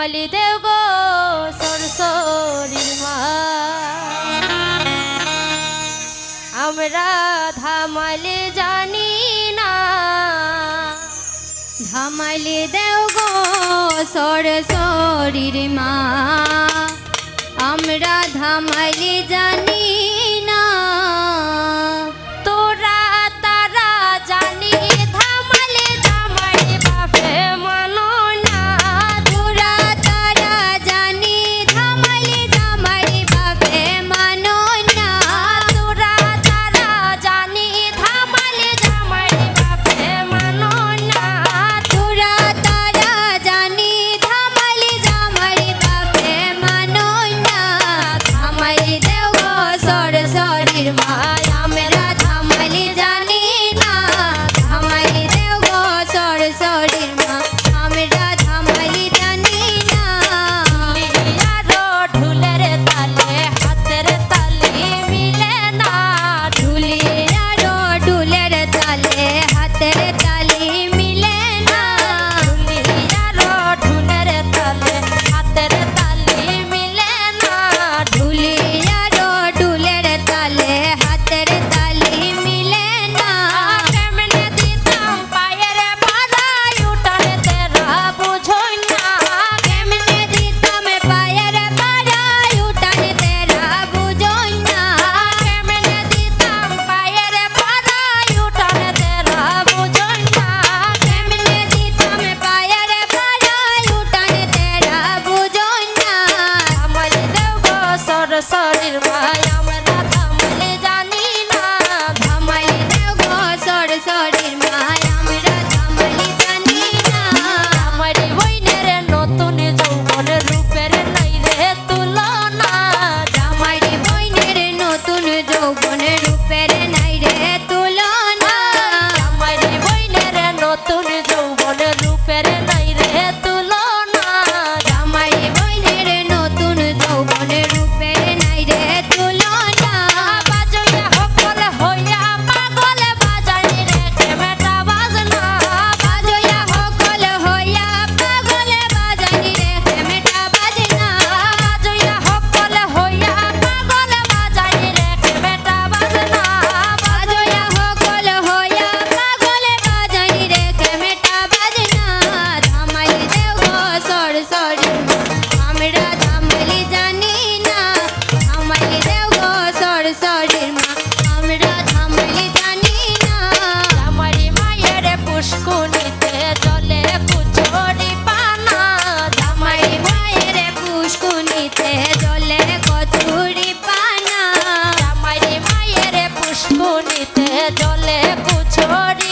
ধামালি দেও গো সরসরির মা আমরা ধামালি জানি না ধামালি দেও গো সরসরির মা আমরা ধামালি জানি না তোরা তারা জানি ধামালি জামাই বাপে মানো না তোরা তারা জানি ধামালি জামাই বাপে মানো না তোরা তারা জানি ধামালি জামাই বাপে মানো না তোরা তারা জানি ধামালি জামাই বাপে মানো না ধামালি দেও গো সরসরির মা আমরা ধামালি জানি না ধামালি দেও গো সরসরির মা আমরা ধামালি জানি না আরো ঢুলের তালে হাতের তালি মিলে না ঢুলির আরো ঢুলের তালে হাতের তালি মিলে না আরো ঢুলের তালে হাতের তালি মিলে না ঢুলির আরো ঢুলের তালে হাতের তালি মিলে না কেমনে দিতাম পায়ের বাড়াই উঠানে তেরা বুঝই না কেমনে দিতাম পায়ের বাড়াই উঠানে তেরা বুঝই না কেমনে দিতাম পায়ের বাড়াই উঠানে তেরা বুঝই না কেমনে দিতাম পায়ের বাড়াই উঠানে তেরা বুঝই না ধামালি দেও গো সরসরির মায় আমরা ধামালি জানি না ধামালি দেও গো সরসরির মা আমরা ধামালি জানি না আমারি বইনের নতুন যৌবন রূপের নাই রে তুলনা জামাইরে বইনের নতুন যৌবন রূপের নাই রে তুলনা আমারি বইনের নতুন যৌবন রূপের নাই রে তুলনা জামাইরে বইনের নতুন যৌবন রূপের নাই রে তুলনা বাজয়া হকল হইয়া পাগল বাজানি রে কেমেটা বাজনা বাজয়া হকল হইয়া পাগল বাজানি রে কেমেটা বাজনা বাজয়া হকল হইয়া পাগল বাজানি রে কেমেটা বাজনা বাজয়া হকল হইয়া পাগল বাজানি রে কেমেটা বাজনা ধামালি দেও গো সরসরি আমরা ধামালি জানি না ধামালি দেও গো সরসরির মা আমরা ধামালি জানি না আমারি মায়ের পুষ্কুনিতে জলে কুচরি পানা ধামালি মায়ের পুষ্কুনিতে জলে কচুরি পানা আমারি মায়ের পুষ্কুনিতে জলে কুচরি